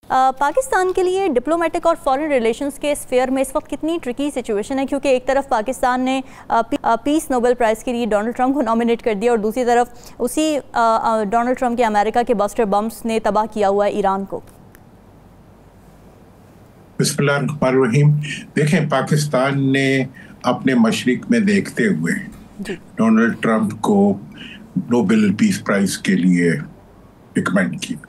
पाकिस्तान के लिए डिप्लोमेटिक और फॉरेन रिलेशंस के स्फेयर में इस वक्त कितनी ट्रिकी सिचुएशन है, क्योंकि एक तरफ पाकिस्तान ने पीस नोबेल प्राइज़ के लिए डोनाल्ड ट्रंप को नॉमिनेट कर दिया और दूसरी तरफ उसी डोनाल्ड ट्रंप के अमेरिका के बस्टर बम्स ने तबाह किया हुआ है ईरान को। बिस्मिल्लाहिर्रहमानिर्रहीम। देखें, पाकिस्तान ने अपने मशरिक में देखते हुए डोनाल्ड ट्रंप को नोबेल पीस प्राइज़ के लिए रिकमेंड किया।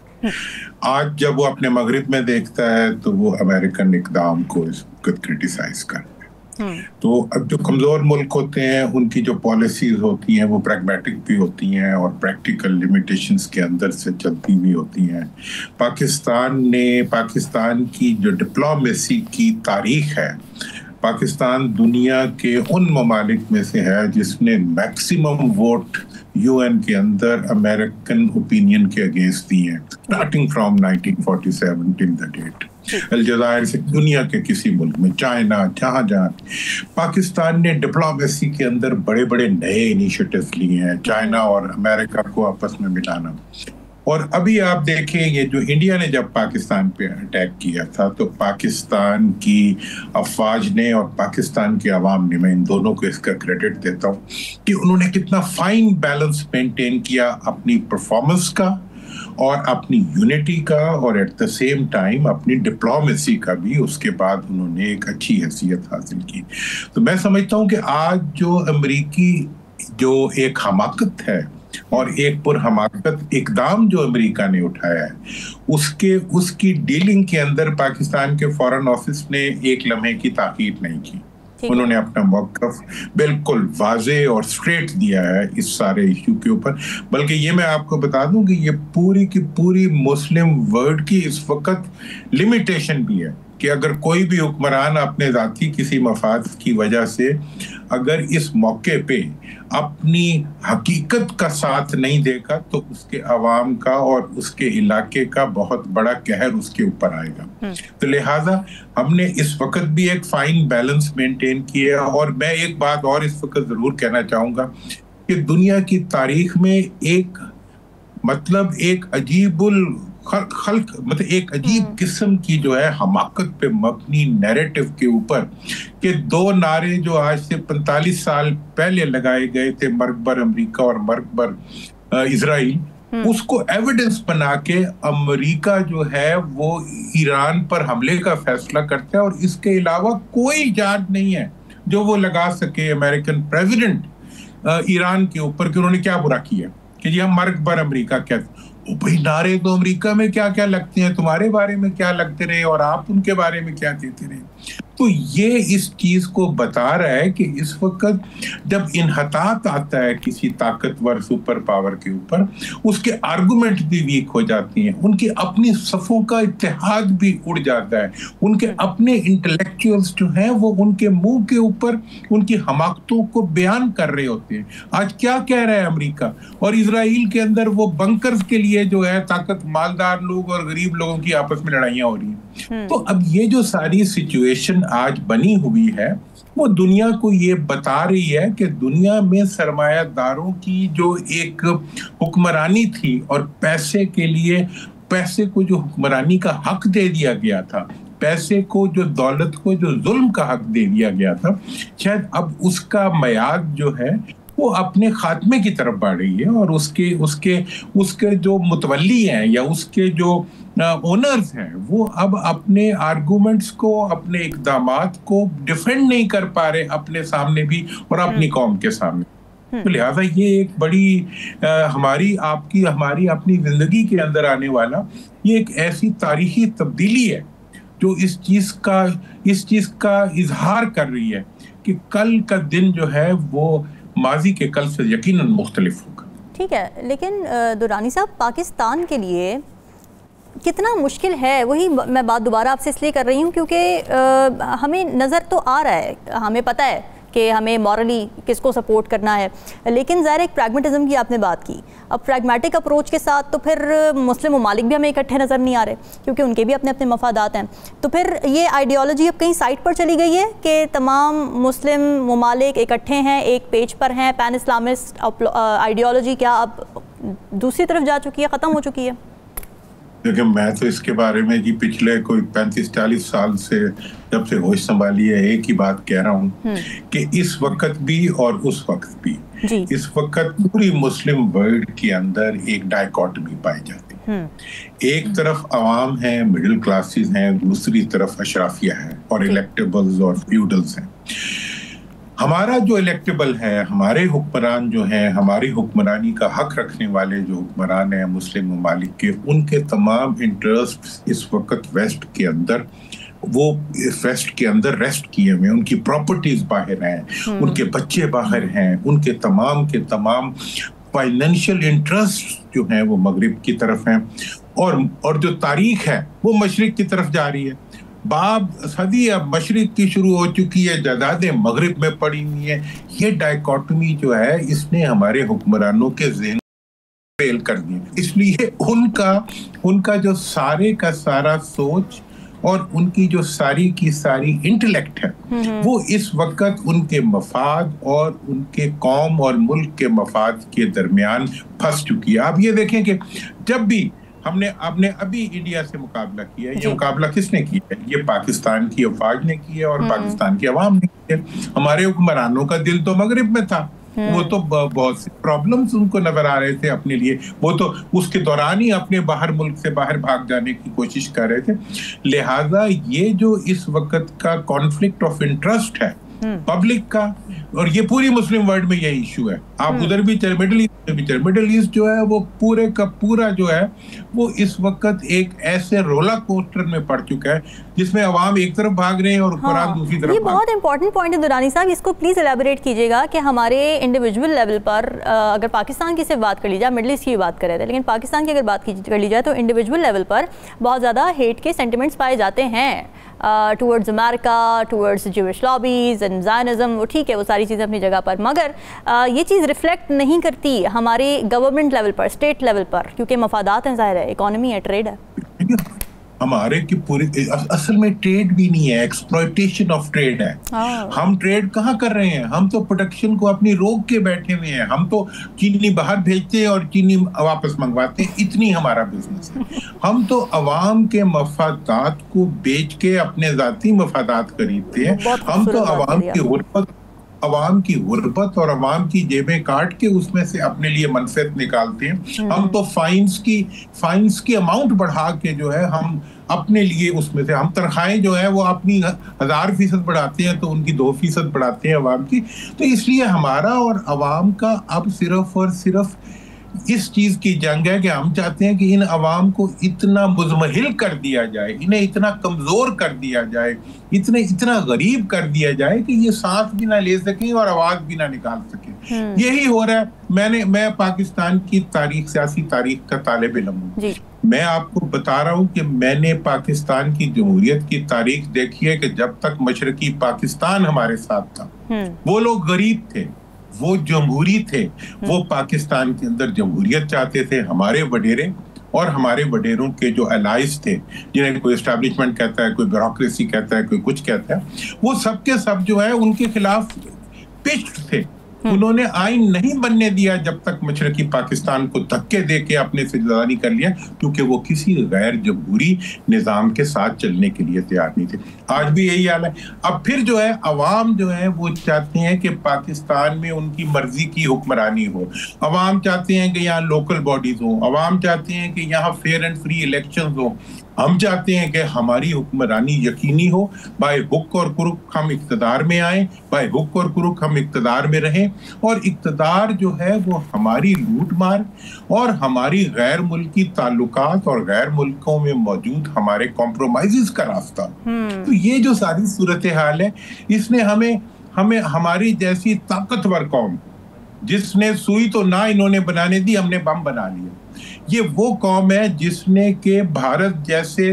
आज जब वो अपने मगरिब में देखता है तो वो अमेरिकन इक़दाम को इस वक्त क्रिटिसाइज कर रहे हैं। तो अब जो कमज़ोर मुल्क होते हैं उनकी जो पॉलिसीज होती हैं वो प्रैग्मेटिक भी होती हैं और प्रैक्टिकल लिमिटेशंस के अंदर से चलती भी होती हैं। पाकिस्तान की जो डिप्लोमेसी की तारीख है, पाकिस्तान दुनिया के उन ममालिक में से है जिसने मैक्सिमम वोट यूएन के अंदर अमेरिकन ओपिनियन के अगेंस्ट दिए हैं, starting from 1947 till the date. अलजायर से दुनिया के किसी मुल्क में, चाइना, जहां पाकिस्तान ने डिप्लोमेसी के अंदर बड़े बड़े नए इनिशिएटिव्स लिए हैं, चाइना और अमेरिका को आपस में मिलाना। और अभी आप देखें, ये जो इंडिया ने जब पाकिस्तान पे अटैक किया था तो पाकिस्तान की अफवाज ने और पाकिस्तान के अवाम ने, मैं इन दोनों को इसका क्रेडिट देता हूँ कि उन्होंने कितना फाइन बैलेंस मेंटेन किया अपनी परफॉर्मेंस का और अपनी यूनिटी का और एट द सेम टाइम अपनी डिप्लोमेसी का भी। उसके बाद उन्होंने एक अच्छी हैसियत हासिल की। तो मैं समझता हूँ कि आज जो अमेरिकी जो एक हमाकत है और एक पुरहमाकत इकदाम जो अमेरिका ने उठाया है, उसकी डीलिंग के अंदर पाकिस्तान के फॉरेन ऑफिस ने एक लम्हे की ताकीद नहीं की। उन्होंने अपना मौक़िफ़ बिल्कुल वाज़े और स्ट्रेट दिया है इस सारे इश्यू के ऊपर। बल्कि ये मैं आपको बता दूं कि ये पूरी की पूरी मुस्लिम वर्ल्ड की इस वक्त लिमिटेशन भी है कि अगर कोई भी हुक्मरान अपने ज़ाती किसी मफाद की वजह से अगर इस मौके पे अपनी हकीकत का साथ नहीं देगा तो उसके अवाम का और उसके इलाके का बहुत बड़ा कहर उसके ऊपर आएगा। तो लिहाजा हमने इस वक्त भी एक फाइन बैलेंस मेंटेन किया। और मैं एक बात और इस वक्त ज़रूर कहना चाहूँगा कि दुनिया की तारीख में एक अजीब किस्म की जो है हमाकत पे मबनी नैरेटिव के ऊपर कि दो नारे जो आज से 45 साल पहले लगाए गए थे, मरकबर अमेरिका और मरकबर इजराइल, उसको एविडेंस बना के अमेरिका जो है वो ईरान पर हमले का फैसला करता है और इसके अलावा कोई जांच नहीं है जो वो लगा सके अमेरिकन प्रेसिडेंट ईरान के ऊपर कि उन्होंने क्या बुरा किया कि जी हम मरकबर अमेरिका कहते। भाई, नारे तो अमेरिका में क्या क्या लगते हैं, तुम्हारे बारे में क्या लगते रहे और आप उनके बारे में क्या कहते रहे। तो ये इस चीज को बता रहा है कि इस वक्त जब इन्हतात आता है किसी ताकतवर सुपर पावर के ऊपर, उसके आर्गुमेंट भी वीक हो जाती हैं, उनकी अपनी सफ़ों का इत्तेहाद भी उड़ जाता है, उनके अपने इंटेलेक्चुअल्स जो हैं वो उनके मुंह के ऊपर उनकी हमाकतों को बयान कर रहे होते हैं। आज क्या कह रहा है अमेरिका और इजराइल के अंदर, वो बंकर्स के लिए जो है ताकत मालदार लोग और गरीब लोगों की आपस में लड़ाइयां हो रही हैं। तो अब ये जो सारी सिचुएशन आज बनी हुई है वो दुनिया को ये बता रही है कि दुनिया में सरमायादारों की जो एक हुक्मरानी थी और पैसे के लिए, पैसे को जो हुक्मरानी का हक दे दिया गया था, पैसे को जो दौलत को जो जुल्म का हक दे दिया गया था, शायद अब उसका मयाद जो है वो अपने खात्मे की तरफ बढ़ रही है। और उसके जो मुतवल्ली हैं या उसके जो ओनर्स हैं वो अब अपने आर्गुमेंट्स को, अपने इक़दामात को डिफेंड नहीं कर पा रहे अपने सामने भी और अपनी कौम के सामने। तो लिहाजा ये एक बड़ी हमारी अपनी जिंदगी के अंदर आने वाला ये एक ऐसी तारीखी तब्दीली है जो इस चीज का इजहार कर रही है कि कल का दिन जो है वो माजी के कल से यकीनन मुख्तलिफ होगा। ठीक है, लेकिन दुरानी साहब, पाकिस्तान के लिए कितना मुश्किल है, वही मैं बात दोबारा आपसे इसलिए कर रही हूँ क्योंकि हमें नज़र तो आ रहा है, हमें पता है कि हमें मॉरली किसको सपोर्ट करना है, लेकिन ज़ाहिर एक प्रैग्मेटिज्म की आपने बात की। अब प्रैग्मेटिक अप्रोच के साथ तो फिर मुस्लिम ममालिक भी हमें इकट्ठे नज़र नहीं आ रहे क्योंकि उनके भी अपने अपने मफादात हैं। तो फिर ये आइडियोलॉजी अब कहीं साइड पर चली गई है कि तमाम मुस्लिम ममालिक इकट्ठे हैं, एक पेज पर हैं, पैन इस्लामिस्ट आइडियोलॉजी क्या अब दूसरी तरफ जा चुकी है, ख़त्म हो चुकी है? देखिए, मैं तो इसके बारे में जी पिछले कोई 35-40 साल से जब से होश संभाली है एक ही बात कह रहा हूँ कि इस वक्त भी और उस वक्त भी इस वक्त पूरी मुस्लिम वर्ल्ड के अंदर एक डायकॉटमी पाई जाती है। एक तरफ अवाम है, मिडिल क्लासेस हैं, दूसरी तरफ अशराफिया है और इलेक्टेबल्स और फ्यूडल्स हैं। हमारा जो इलेक्टेबल है, हमारे हुक्मरान जो हैं, हमारी हुक्मरानी का हक रखने वाले जो हुक्मरान हैं मुस्लिम ममालिक के, उनके तमाम इंटरेस्ट इस वक्त वेस्ट के अंदर रेस्ट किए हुए, उनकी प्रॉपर्टीज बाहर हैं, उनके बच्चे बाहर हैं, उनके तमाम के तमाम फाइनेंशियल इंटरेस्ट जो हैं वो मगरिब की तरफ हैं और जो तारीख है वो मशरिक की तरफ जा रही है। बाब सदी अब मशरिक की शुरू हो चुकी है, जायदादें मगरिब में पड़ी हुई है। ये डायकॉटमी जो है इसने हमारे हुक्मरानों के ज़हन फेल कर दिए। इसलिए उनका जो सारे का सारा सोच और उनकी जो सारी की सारी इंटेलेक्ट है वो इस वक्त उनके मफाद और उनके कौम और मुल्क के मफाद के दरमियान फंस चुकी है। आप ये देखें कि जब भी आपने अभी इंडिया से मुकाबला किया, ये मुकाबला किसने किया है? ये पाकिस्तान की अफवाज ने किया और पाकिस्तान की अवाम ने किया। हमारे हुक्मरानों का दिल तो मगरिब में था, वो तो बहुत से प्रॉब्लम्स उनको नजर आ रहे थे अपने लिए, वो तो उसके दौरान ही अपने मुल्क से बाहर भाग जाने की कोशिश कर रहे थे। लिहाजा ये जो इस वक्त का कॉन्फ्लिक्ट ऑफ इंटरेस्ट है पब्लिक का, और ये पूरी मुस्लिम वर्ल्ड में ये इशू है। आप उधर भी चले, मिडिल ईस्ट जो है वो पूरे का पूरा जो है वो इस वक्त एक ऐसे रोलर कोस्टर में पड़ चुका है जिसमें अवाम एक तरफ भाग रहे हैं और हुक्मरान दूसरी तरफ। ये बहुत इंपॉर्टेंट पॉइंट है दुरानी साहब, इसको प्लीज एलैबोरेट कीजिएगा कि हमारे इंडिविजुअल लेवल पर अगर पाकिस्तान की सिर्फ बात कर ली जाए, मिडिल ईस्ट की बात कर रहे थे, लेकिन पाकिस्तान की अगर बात कर ली जाए तो इंडिविजुअल लेवल पर बहुत ज़्यादा हेट के सेंटिमेंट्स पाए जाते हैं towards America, towards Jewish lobbies and Zionism. वो ठीक है, वो सारी चीज़ें अपनी जगह पर, मगर ये चीज़ रिफ्लेक्ट नहीं करती हमारे गवर्नमेंट लेवल पर, स्टेट लेवल पर, क्योंकि मफादात हैं, ज़ाहिर है, इकोनॉमी है, ट्रेड है। हमारे की पूरी असल में ट्रेड भी नहीं है, एक्सप्लॉयटेशन ऑफ ट्रेड है। हम ट्रेड कहाँ कर रहे हैं? हम तो प्रोडक्शन को अपनी रोक के बैठे हुए हैं। हम तो चीनी बाहर भेजते हैं और चीनी वापस मंगवाते हैं, इतनी हमारा बिजनेस है। हम तो अवाम के मफादात को बेच के अपने जाती मफादात खरीदते हैं। हम तो अवाम की गुर्बत और अवाम की जेबें काट के उसमें से अपने लिए मनफियत निकालते हैं। हम तो फाइन्स की अमाउंट बढ़ा के जो है हम अपने लिए उसमें से हम तनख्वाहें जो है वो अपनी 1000% बढ़ाते हैं तो उनकी 2% बढ़ाते हैं अवाम की। तो इसलिए हमारा और अवाम का अब सिर्फ और सिर्फ इस चीज की जंग है कि हम चाहते हैं कि इन अवाम को इतना मुजमहिल कर दिया जाए, इन्हें इतना कमजोर कर दिया जाए, इतना गरीब कर दिया जाए कि ये सांस भी ना ले सकें और आवाज भी ना निकाल सकें। यही हो रहा है। मैं पाकिस्तान की तारीख, सियासी तारीख का तालिब इल्म हूं। मैं आपको बता रहा हूं कि मैंने पाकिस्तान की जमहूरियत की तारीख देखी है कि जब तक मशरकी पाकिस्तान हमारे साथ था वो लोग गरीब थे, वो जमहूरी थे, वो पाकिस्तान के अंदर जमहूरियत चाहते थे। हमारे वडेरे और हमारे वडेरों के जो अलाइज थे, जिन्हें कोई एस्टैब्लिशमेंट कहता है, कोई ब्यूरोक्रेसी कहता है, कोई कुछ कहता है, वो सबके सब जो है उनके खिलाफ पिच्ड थे। उन्होंने आइन नहीं बनने दिया जब तक मशरकी पाकिस्तान को धक्के दे के अपने से जुदा नहीं कर लिया, क्योंकि वो किसी गैर जमहूरी निजाम के साथ चलने के लिए तैयार नहीं थे। आज भी यही हाल है। अब फिर जो है अवाम जो है वो चाहते हैं कि पाकिस्तान में उनकी मर्जी की हुक्मरानी हो। अवाम चाहते हैं कि यहाँ लोकल बॉडीज हो, अवाम चाहते हैं कि यहाँ फेयर एंड फ्री इलेक्शंस हो। हम चाहते हैं कि हमारी हुक्मरानी यकीनी हो, बाय हुक और कुरुक हम इक्तदार में आए, बाय हुक और कुरुक हम इक्तदार में रहें, और इक्तदार जो है वो हमारी लूट मार और हमारी गैर मुल्की ताल्लुकात और गैर मुल्कों में मौजूद हमारे कॉम्प्रोमाइजेस का रास्ता। तो ये जो सारी सूरत हाल है, इसने हमें हमारी जैसी ताकतवर कौम, जिसने सुई तो ना इन्होंने बनाने दी, हमने बम बना लिया, ये वो कौम है जिसने के भारत जैसे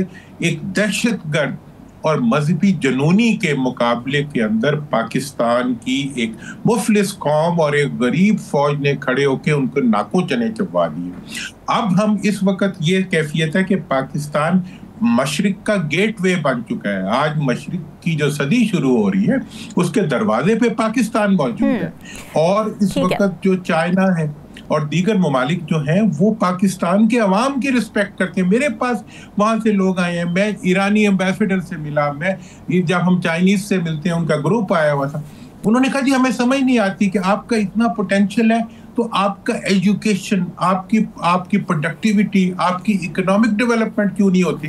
एक दहशतगर्द और मजहबी जनूनी के मुकाबले के अंदर पाकिस्तान की एक मुफलिस कौम और एक गरीब फौज ने खड़े होकर उनको नाकों चने चबवा दिए। अब हम इस वक्त ये कैफियत है कि पाकिस्तान मशरिक का गेटवे बन चुका है। आज मशरिक की जो सदी शुरू हो रही है उसके दरवाजे पे पाकिस्तान मौजूद है। और इस वक्त जो चाइना है और दीगर ममालिक जो हैं वो पाकिस्तान के अवाम की रिस्पेक्ट करते हैं। मेरे पास वहाँ से लोग आए हैं, मैं ईरानी एम्बेसडर से मिला, मैं जब हम चाइनीज से मिलते हैं उनका ग्रुप आया हुआ था, उन्होंने कहा जी हमें समझ नहीं आती कि आपका इतना पोटेंशियल है तो आपका एजुकेशन, आपकी प्रोडक्टिविटी, आपकी इकोनॉमिक डेवलपमेंट क्यों नहीं होती।